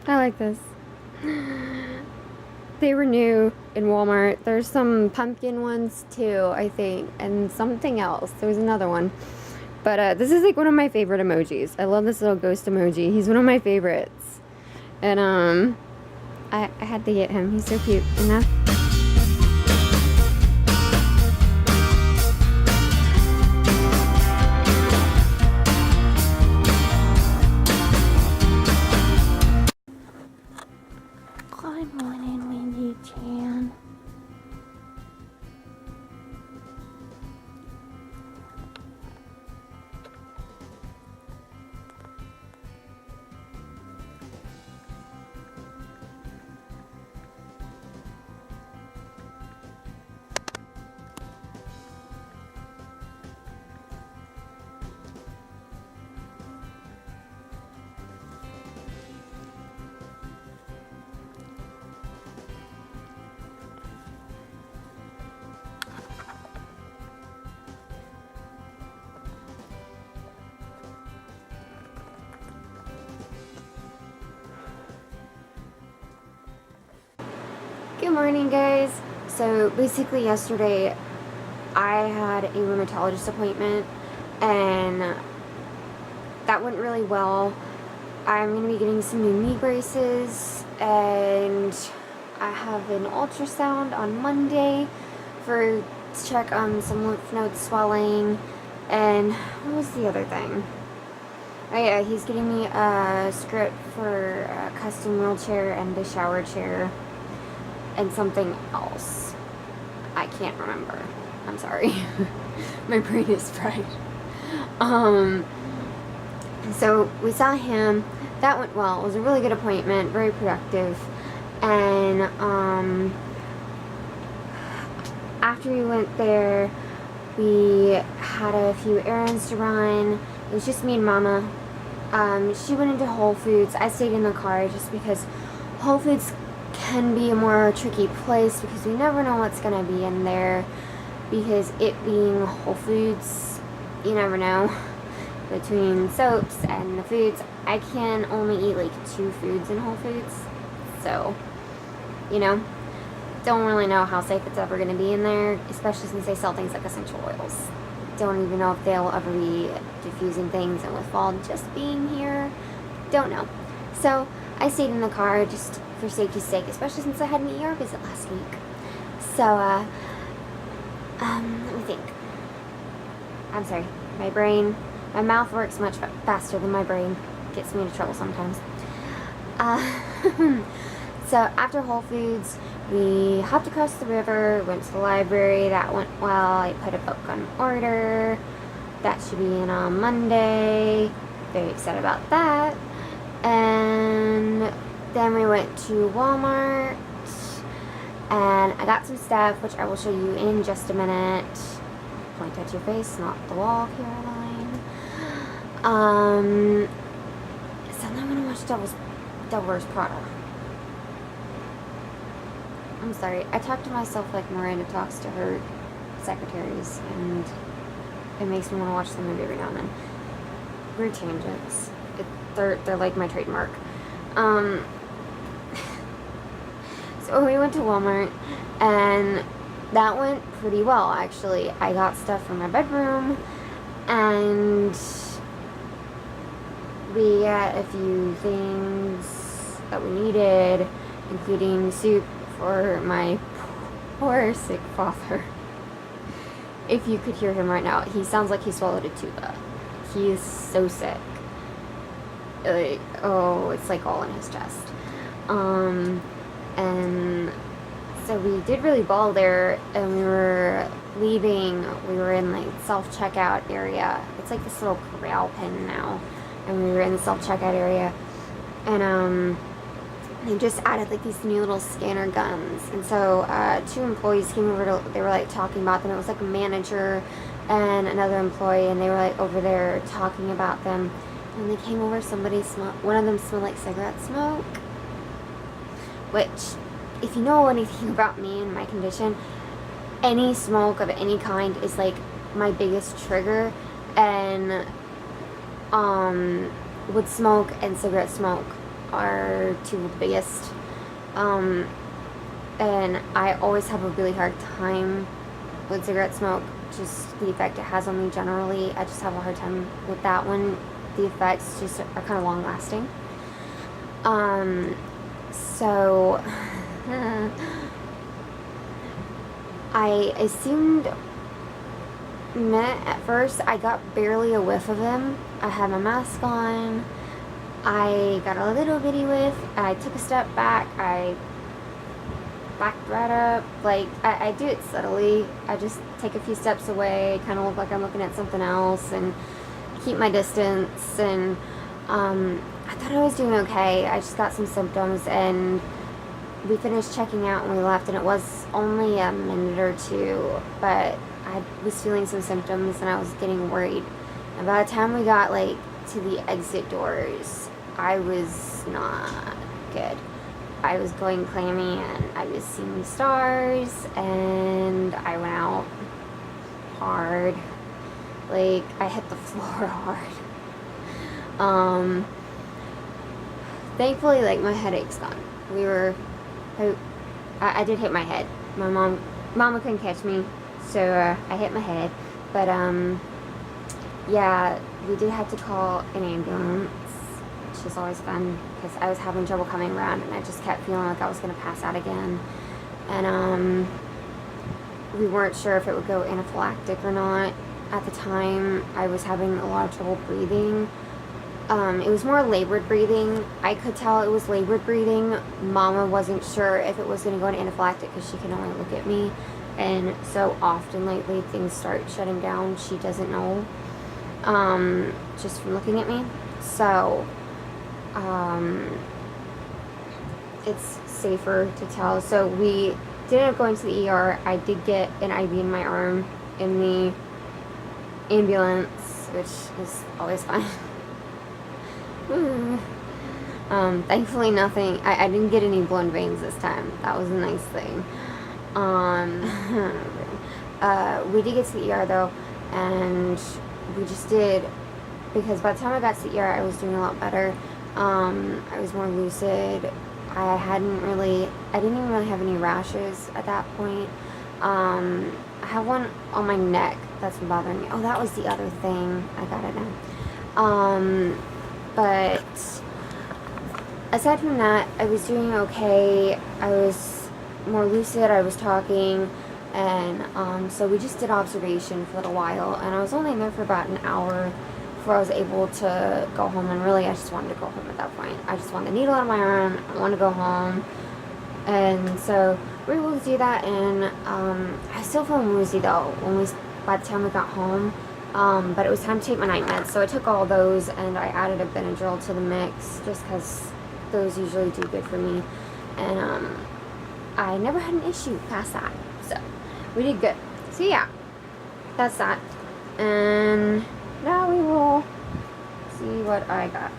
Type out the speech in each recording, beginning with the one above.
I like this. They were new in Walmart. There's some pumpkin ones too, I think, and something else. There was another one. But this is like one of my favorite emojis. I love this little ghost emoji. He's one of my favorites. And I had to get him. He's so cute. And that's Good morning, Wendy Chan. Good morning, guys. So basically yesterday I had a rheumatologist appointment and that went really well. I'm going to be getting some new knee braces and I have an ultrasound on Monday to check on some lymph node swelling. And what was the other thing? Oh yeah, he's getting me a script for a custom wheelchair and a shower chair. And something else. I can't remember. I'm sorry. My brain is fried. So we saw him. That went well. It was a really good appointment. Very productive. And after we went there, we had a few errands to run. It was just me and Mama. She went into Whole Foods. I stayed in the car just because Whole Foods can be a more tricky place because we never know what's going to be in there, because it being Whole Foods, you never know. Between soaps and the foods, I can only eat like 2 foods in Whole Foods, so don't really know how safe it's ever going to be in there, especially since they sell things like essential oils. Don't even know if they'll ever be diffusing things, and with fall just being here, don't know. So I stayed in the car just for safety's sake, especially since I had an ER visit last week. So, let me think. I'm sorry. My mouth works much faster than my brain. Gets me into trouble sometimes. So after Whole Foods, we hopped across the river, went to the library. That went well. I put a book on order. That should be in on Monday. Very excited about that. And then we went to Walmart and I got some stuff which I will show you in just a minute. Point at your face, not the wall, Caroline. So then I'm gonna watch Devil Wears Prada. I'm sorry, I talk to myself like Miranda talks to her secretaries, and it makes me want to watch the movie every now and then. Weird tangents. They're like my trademark. So we went to Walmart, and that went pretty well, actually. I got stuff for my bedroom, and we got a few things that we needed, including soup for my poor sick father. If you could hear him right now, he sounds like he swallowed a tuba. He is so sick. Like, oh, it's like all in his chest. And so we did really well there, and we were leaving. We were in like self-checkout area. It's like this little corral pen now, and we were in the self-checkout area, and they just added like these new little scanner guns. And so 2 employees came over they were like talking about them. It was like a manager and another employee, and they were like over there talking about them. And they came over, one of them smelled like cigarette smoke, which, if you know anything about me and my condition, any smoke of any kind is like my biggest trigger. And wood smoke and cigarette smoke are two of the biggest. And I always have a really hard time with cigarette smoke, just the effect it has on me generally. I just have a hard time with that one. The effects just are kind of long lasting. So I seemed meh at first. I got barely a whiff of him. I had my mask on. I got a little bitty whiff. I took a step back. I backed right up. Like, I do it subtly. I just take a few steps away, kind of look like I'm looking at something else, and keep my distance. And I thought I was doing okay. I just got some symptoms, and we finished checking out and we left, and it was only a minute or two, but I was feeling some symptoms and I was getting worried. And by the time we got like to the exit doors, I was not good. I was going clammy and I was seeing stars, and I went out hard. Like, I hit the floor hard. Thankfully, like, my headache's gone. I did hit my head. My mama couldn't catch me, so I hit my head. But yeah, we did have to call an ambulance, which is always fun because I was having trouble coming around, and I just kept feeling like I was gonna pass out again. And we weren't sure if it would go anaphylactic or not. At the time, I was having a lot of trouble breathing. It was more labored breathing. I could tell it was labored breathing. Mama wasn't sure if it was going to go into anaphylactic because she can only look at me. And so often lately things start shutting down. She doesn't know just from looking at me. So it's safer to tell. So we did end up going to the ER. I did get an IV in my arm in the ambulance, which is always fun. Thankfully nothing, I didn't get any blown veins this time. That was a nice thing. We did get to the ER though, and we just did, because by the time I got to the ER I was doing a lot better. I was more lucid. I didn't even really have any rashes at that point. I have one on my neck that's been bothering me. Oh, that was the other thing. I got it now. But aside from that, I was doing okay. I was more lucid. I was talking. And so we just did observation for a little while. And I was only in there for about an hour before I was able to go home. And really, I just wanted to go home at that point. I just wanted the needle out of my arm. I wanted to go home. And so we were able to do that. And I was still feeling woozy, though, by the time we got home. But it was time to take my night meds, so I took all those, and I added a Benadryl to the mix, just because those usually do good for me. And I never had an issue past that, so we did good. So yeah, that's that. And now we will see what I got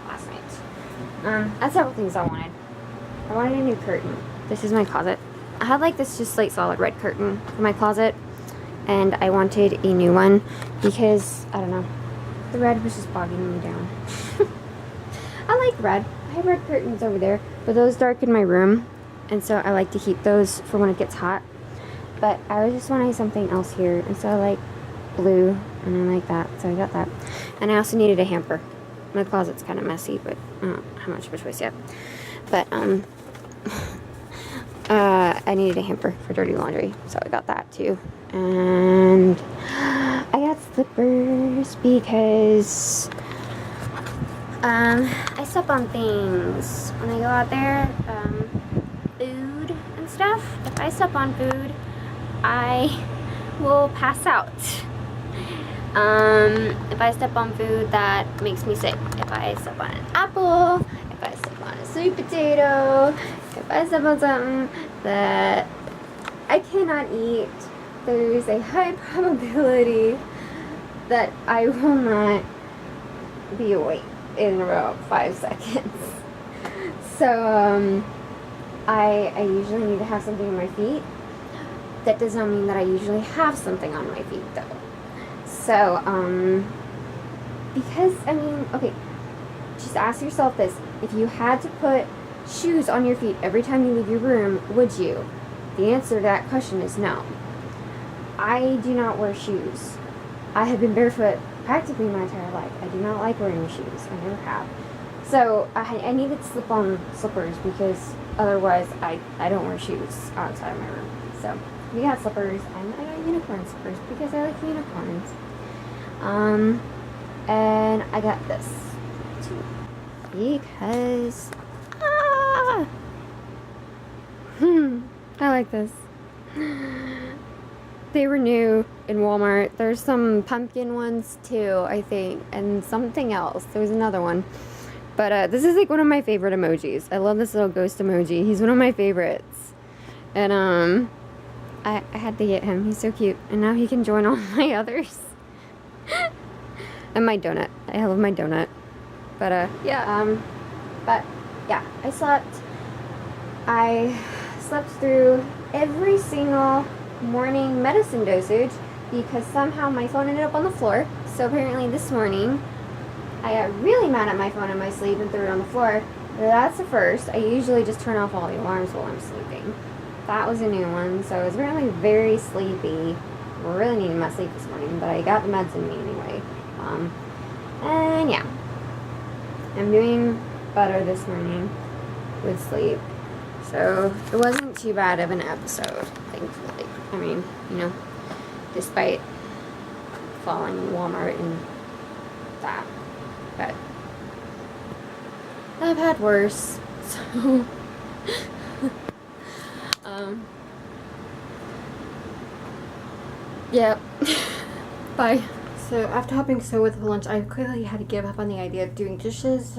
last night. That's several things I wanted. I wanted a new curtain. This is my closet. I had like this just like solid red curtain for my closet, and I wanted a new one because, I don't know, the red was just bogging me down. I like red. I have red curtains over there, but those darken my room, and so I like to keep those for when it gets hot. But I was just wanting something else here, and so I like blue, and I like that, so I got that. And I also needed a hamper. My closet's kind of messy, but I don't have much of a choice yet. But I needed a hamper for dirty laundry, so I got that too. And I got slippers because I step on things when I go out there, food and stuff. If I step on food, I will pass out. If I step on food that makes me sick, if I step on an apple, if I step on a sweet potato, if I step on something that I cannot eat, there's a high probability that I will not be awake in about 5 seconds. So I usually need to have something on my feet. That does not mean that I usually have something on my feet though. So because, I mean, okay, just ask yourself this. If you had to put shoes on your feet every time you leave your room, would you? The answer to that question is no. I do not wear shoes. I have been barefoot practically my entire life. I do not like wearing shoes. I never have. So I needed slip-on slippers because otherwise I don't wear shoes outside of my room. So we got slippers, and I got unicorn slippers because I like unicorns. And I got this too because I like this. They were new in Walmart. There's some pumpkin ones too, I think, and something else. There was another one. But this is like one of my favorite emojis. I love this little ghost emoji. He's one of my favorites. And I had to get him. He's so cute. And now he can join all my others. And my donut. I love my donut. But yeah, I slept through every single morning medicine dosage because somehow my phone ended up on the floor. So apparently this morning I got really mad at my phone in my sleep and threw it on the floor. That's the first. I usually just turn off all the alarms while I'm sleeping. That was a new one. So I was apparently very sleepy. Really needing my sleep this morning, but I got the meds in me anyway. And yeah, I'm doing better this morning with sleep. So it wasn't too bad of an episode, thankfully. I mean, you know, despite falling in Walmart and that. But I've had worse. So yep. Bye. So after helping sew with lunch, I quickly had to give up on the idea of doing dishes.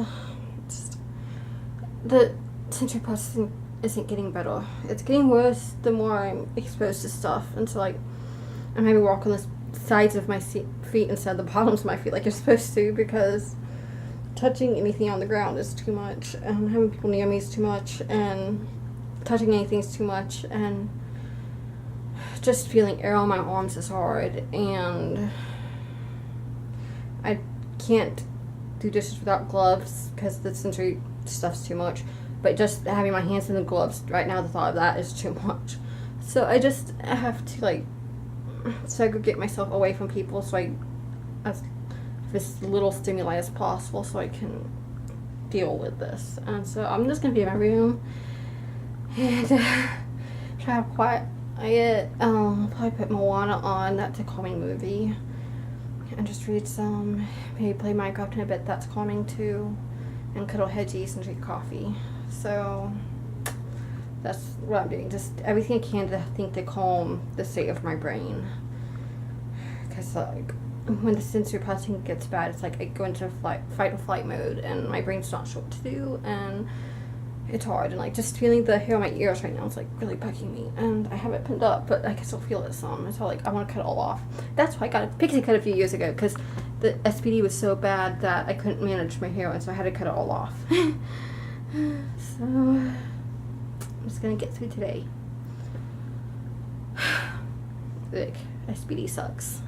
The sensory processing isn't getting better. It's getting worse the more I'm exposed to stuff. And so like I'm having to walk on the sides of my feet instead of the bottoms of my feet like you're supposed to, because touching anything on the ground is too much, and having people near me is too much, and touching anything is too much, and just feeling air on my arms is hard, and I can't do dishes without gloves because the sensory stuff's too much. But just having my hands in the gloves right now, the thought of that is too much. So I just have to like segregate myself away from people so I as this little stimuli as possible so I can deal with this. And so I'm just gonna be in my room and try to quiet. Probably put Moana on. That's a calming movie. And just read some, maybe play Minecraft in a bit. That's calming too. And cuddle hedgies and drink coffee. So that's what I'm doing. Just everything I can to calm the state of my brain. Because like when the sensory processing gets bad, it's like I go into fight or flight mode, and my brain's not sure what to do, and it's hard. And like just feeling the hair on my ears right now, it's like really bugging me. And I have it pinned up, but I can still feel it some. And so like I want to cut it all off. That's why I got a pixie cut a few years ago, because the SPD was so bad that I couldn't manage my hair, and so I had to cut it all off. So I'm just gonna get through today. Ugh, SPD sucks.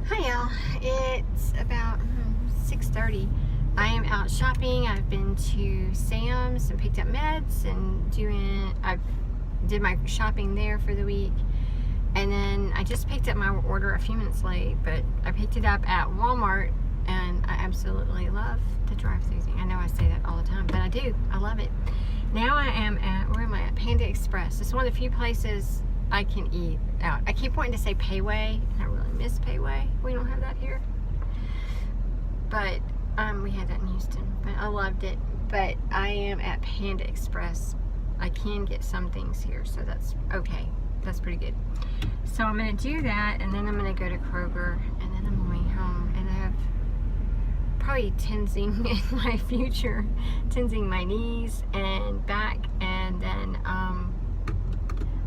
Hi y'all, it's about 6:30. I am out shopping. I've been to Sam's and picked up meds and I did my shopping there for the week. And then I just picked up my order a few minutes late, but I picked it up at Walmart, and I absolutely love the drive-thru thing. I know I say that all the time, but I do. I love it. Now I am at, where am I at? Panda Express. It's one of the few places I can eat out. I keep wanting to say Payway, and I really miss Payway. We don't have that here. But we had that in Houston, but I loved it. But I am at Panda Express. I can get some things here, so that's okay. That's pretty good. So I'm going to do that, and then I'm going to go to Kroger, and then I'm going home, and I have probably tensing in my future, tensing my knees and back, and then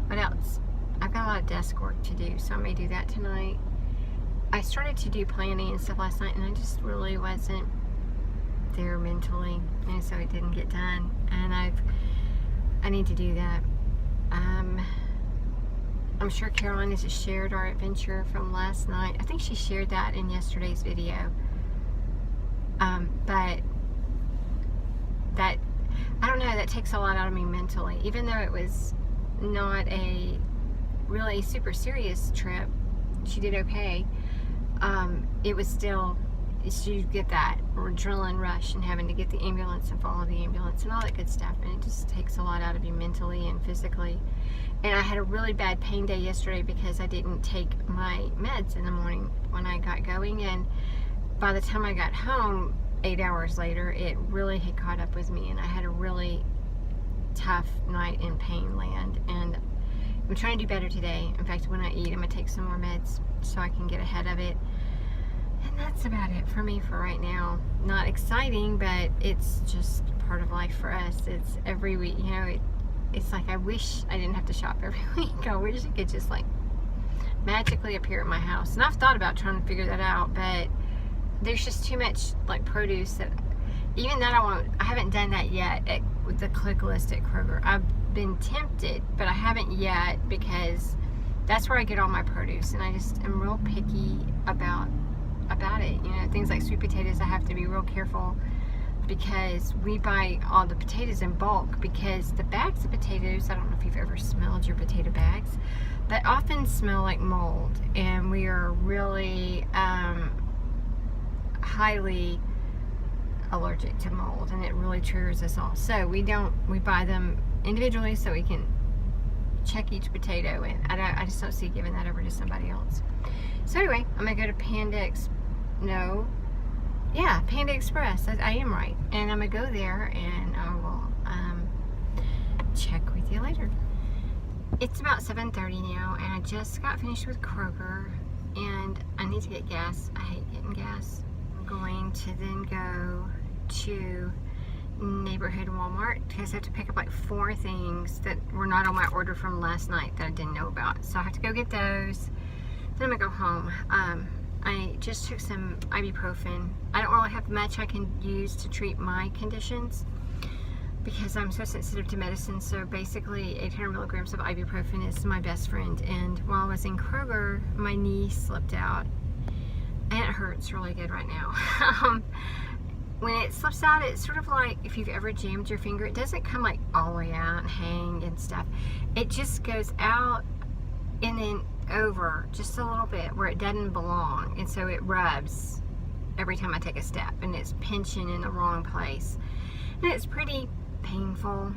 what else? I've got a lot of desk work to do, so I may do that tonight. I started to do planning and stuff last night, and I just really wasn't there mentally, and so it didn't get done, and I need to do that. I'm sure Caroline has shared our adventure from last night. I think she shared that in yesterday's video. But that, I don't know, that takes a lot out of me mentally. Even though it was not a really super serious trip, she did okay. It was still, you get that adrenaline rush and having to get the ambulance and follow the ambulance and all that good stuff, and it just takes a lot out of you mentally and physically. And I had a really bad pain day yesterday because I didn't take my meds in the morning when I got going, and by the time I got home 8 hours later, it really had caught up with me, and I had a really tough night in pain land. And I'm trying to do better today. In fact, when I eat, I'm gonna take some more meds so I can get ahead of it. And that's about it for me for right now. Not exciting, but it's just part of life for us. It's every week, you know, it's like I wish I didn't have to shop every week. I wish it could just like magically appear at my house. And I've thought about trying to figure that out, but there's just too much like produce that even that I haven't done that yet with the click list at Kroger. I've been tempted, but I haven't yet because that's where I get all my produce, and I just am real picky about it. You know, things like sweet potatoes, I have to be real careful because we buy all the potatoes in bulk, because the bags of potatoes, I don't know if you've ever smelled your potato bags, but often smell like mold, and we are really highly allergic to mold, and it really triggers us all. So we buy them individually so we can check each potato, and I just don't see giving that over to somebody else. So anyway, I'm gonna go to Panda Express. I am right, and I'm gonna go there, and I will check with you later. It's about 7:30 now, and I just got finished with Kroger, and I need to get gas. I hate getting gas. I'm going to then go to neighborhood Walmart because I have to pick up like 4 things that were not on my order from last night that I didn't know about. So I have to go get those. Then I'm gonna go home. I just took some ibuprofen. I don't really have much I can use to treat my conditions because I'm so sensitive to medicine. So basically 800 milligrams of ibuprofen is my best friend. And while I was in Kroger, my knee slipped out and it hurts really good right now. When it slips out, it's sort of like if you've ever jammed your finger. It doesn't come like all the way out and hang and stuff. It just goes out and then over just a little bit where it doesn't belong, and so it rubs every time I take a step, and it's pinching in the wrong place, and it's pretty painful.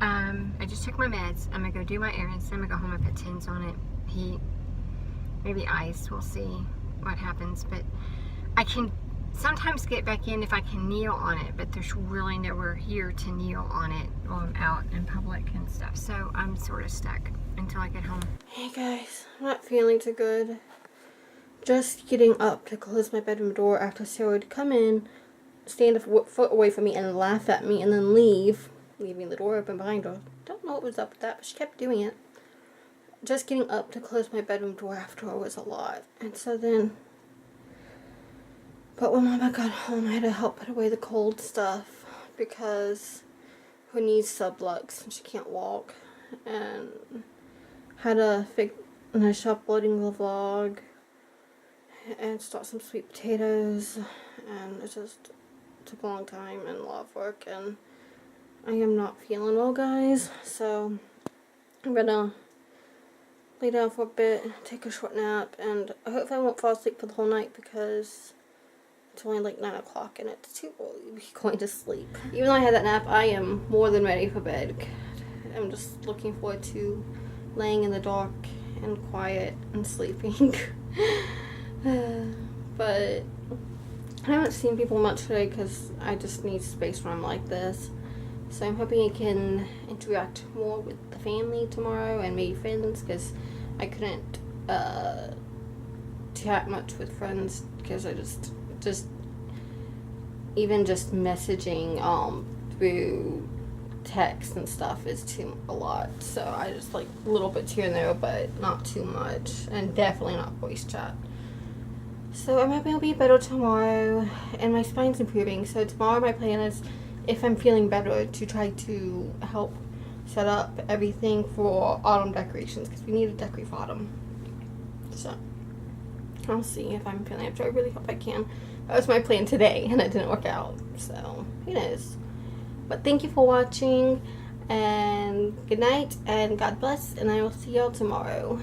I just took my meds. I'm gonna go do my errands. I'm gonna go home and put tins on it, heat, maybe ice. We'll see what happens, but I can sometimes get back in if I can kneel on it, but there's really nowhere here to kneel on it while I'm out in public and stuff, so I'm sort of stuck until I get home. Hey guys, I'm not feeling too good. Just getting up to close my bedroom door after Sarah would come in, stand a foot away from me and laugh at me and then leaving the door open behind her. Don't know what was up with that, but she kept doing it. Just getting up to close my bedroom door after her was a lot. And so then, but when Mama got home, I had to help put away the cold stuff because her knees sublux and she can't walk. And had to finish uploading the vlog and start some sweet potatoes, and it just took a long time and a lot of work, and I am not feeling well, guys, so I'm gonna lay down for a bit, take a short nap, and I hope I won't fall asleep for the whole night because it's only like 9 o'clock and it's too early to be going to sleep. Even though I had that nap, I am more than ready for bed. I'm just looking forward to laying in the dark and quiet and sleeping. But I haven't seen people much today because I just need space when I'm like this. So I'm hoping I can interact more with the family tomorrow and maybe friends, because I couldn't chat much with friends because I just even just messaging through text and stuff is a lot. So I just like a little bit here and there, but not too much, and definitely not voice chat. So I'm hoping I'll be better tomorrow, and my spine's improving. So tomorrow my plan is, if I'm feeling better, to try to help set up everything for autumn decorations because we need to decorate for autumn. So I'll see if I'm feeling up to it. I really hope I can. That was my plan today and it didn't work out. So who knows? But thank you for watching and good night and God bless, and I will see y'all tomorrow.